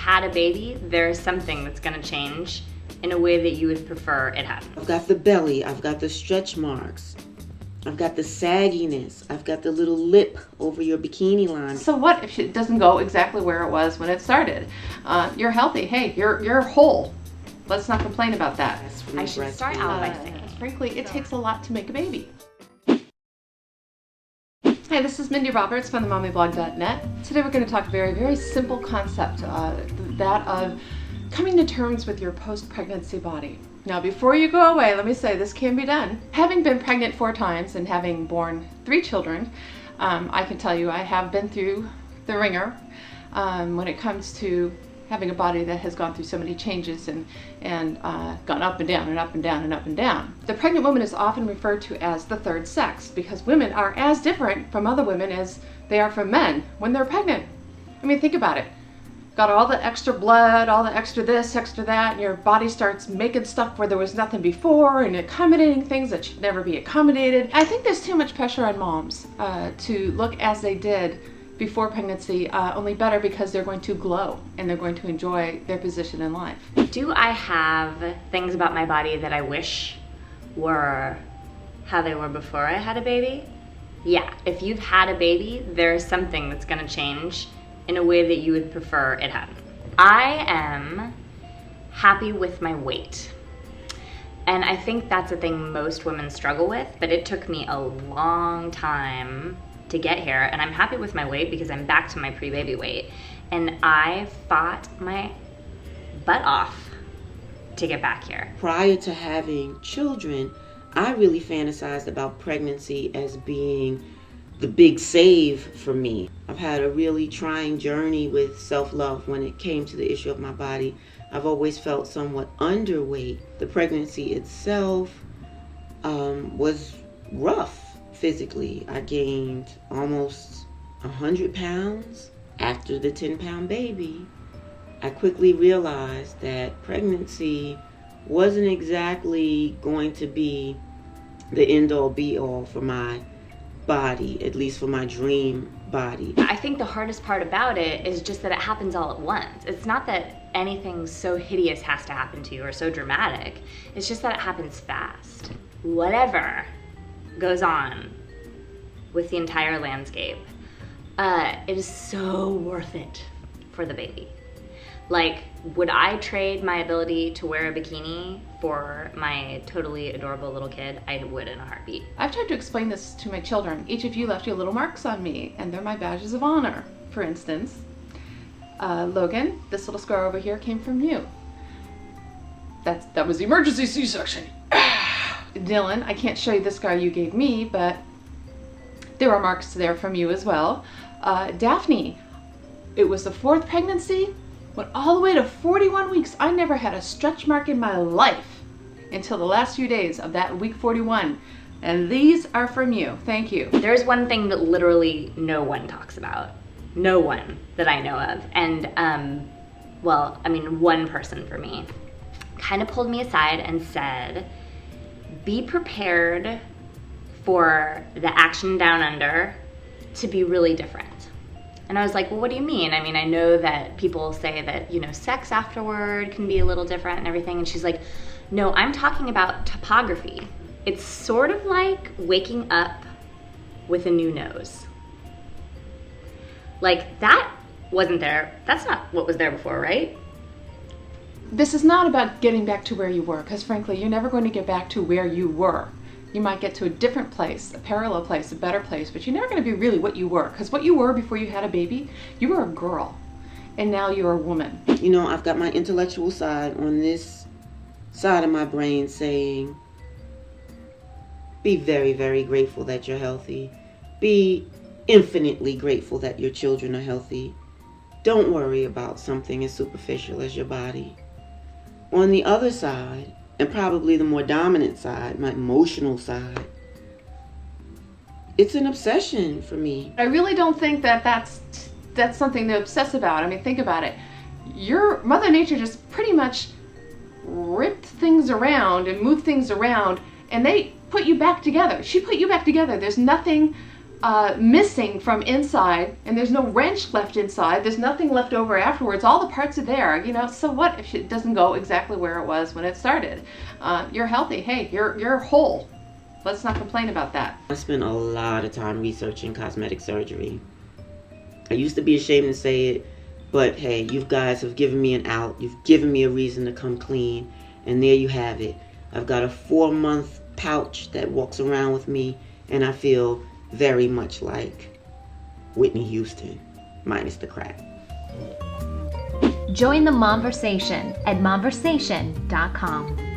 had a baby, there's something that's gonna change in a way that you would prefer it hadn't. I've got the belly, I've got the stretch marks, I've got the sagginess, I've got the little lip over your bikini line. So what if it doesn't go exactly where it was when it started? You're healthy, hey, you're whole. Let's not complain about that. I should start out by saying, frankly, it takes a lot to make a baby. Hi, this is Mindy Roberts from themommyblog.net. Today we're going to talk a very, very simple concept, that of coming to terms with your post-pregnancy body. Now, before you go away, let me say this can be done. Having been pregnant 4 times and having born 3 children, I can tell you I have been through the ringer when it comes to having a body that has gone through so many changes and gone up and down and up and down and up and down. The pregnant woman is often referred to as the third sex because women are as different from other women as they are from men when they're pregnant. I mean, think about it. Got all the extra blood, all the extra this, extra that, and your body starts making stuff where there was nothing before and accommodating things that should never be accommodated. I think there's too much pressure on moms to look as they did before pregnancy, only better because they're going to glow and they're going to enjoy their position in life. do I have things about my body that I wish were how they were before I had a baby? Yeah, if you've had a baby, there's something that's gonna change in a way that you would prefer it hadn't. I am happy with my weight. And I think that's a thing most women struggle with, but it took me a long time to get here, and I'm happy with my weight because I'm back to my pre-baby weight. And I fought my butt off to get back here. Prior to having children, I really fantasized about pregnancy as being the big save for me. I've had a really trying journey with self-love when it came to the issue of my body. I've always felt somewhat underweight. The pregnancy itself was rough physically. I gained almost 100 pounds after the 10-pound baby. I quickly realized that pregnancy wasn't exactly going to be the end-all be-all for my body, at least for my dream body. I think the hardest part about it is just that it happens all at once. It's not that anything so hideous has to happen to you or so dramatic. It's just that it happens fast. Whatever goes on with the entire landscape, it is so worth it for the baby. Like, would I trade my ability to wear a bikini for my totally adorable little kid? I would in a heartbeat. I've tried to explain this to my children. Each of you left your little marks on me, and they're my badges of honor. For instance, Logan, this little scar over here came from you. That was the emergency C-section. Dylan, I can't show you the scar you gave me, but there were marks there from you as well. Daphne, it was the 4th pregnancy. Went all the way to 41 weeks. I never had a stretch mark in my life until the last few days of that week 41. And these are from you. Thank you. There's one thing that literally no one talks about. No one that I know of. And, well, I mean, one person for me kind of pulled me aside and said, be prepared for the action down under to be really different. And I was like, well, what do you mean? I mean, I know that people say that, you know, sex afterward can be a little different and everything. And she's like, no, I'm talking about topography. It's sort of like waking up with a new nose. Like, that wasn't there. That's not what was there before, right? This is not about getting back to where you were, because frankly, you're never going to get back to where you were. You might get to a different place, a parallel place, a better place, but you're never going to be really what you were. Because what you were before you had a baby, you were a girl. And now you're a woman. You know, I've got my intellectual side on this side of my brain saying, be very, very grateful that you're healthy. Be infinitely grateful that your children are healthy. Don't worry about something as superficial as your body. On the other side, and probably the more dominant side, my emotional side, it's an obsession for me. I really don't think that that's something to obsess about. I mean, think about it. Your Mother Nature just pretty much ripped things around and moved things around, and they put you back together. She put you back together. There's nothing missing from inside, and there's no wrench left inside, there's nothing left over afterwards, all the parts are there, so what if it doesn't go exactly where it was when it started? You're healthy, hey, you're whole. Let's not complain about that. I spent a lot of time researching cosmetic surgery. I used to be ashamed to say it, but hey, you guys have given me an out. You've given me a reason to come clean, and there you have it. I've got a 4-month pouch that walks around with me, and I feel very much like Whitney Houston, minus the crack. Join the Momversation at momversation.com.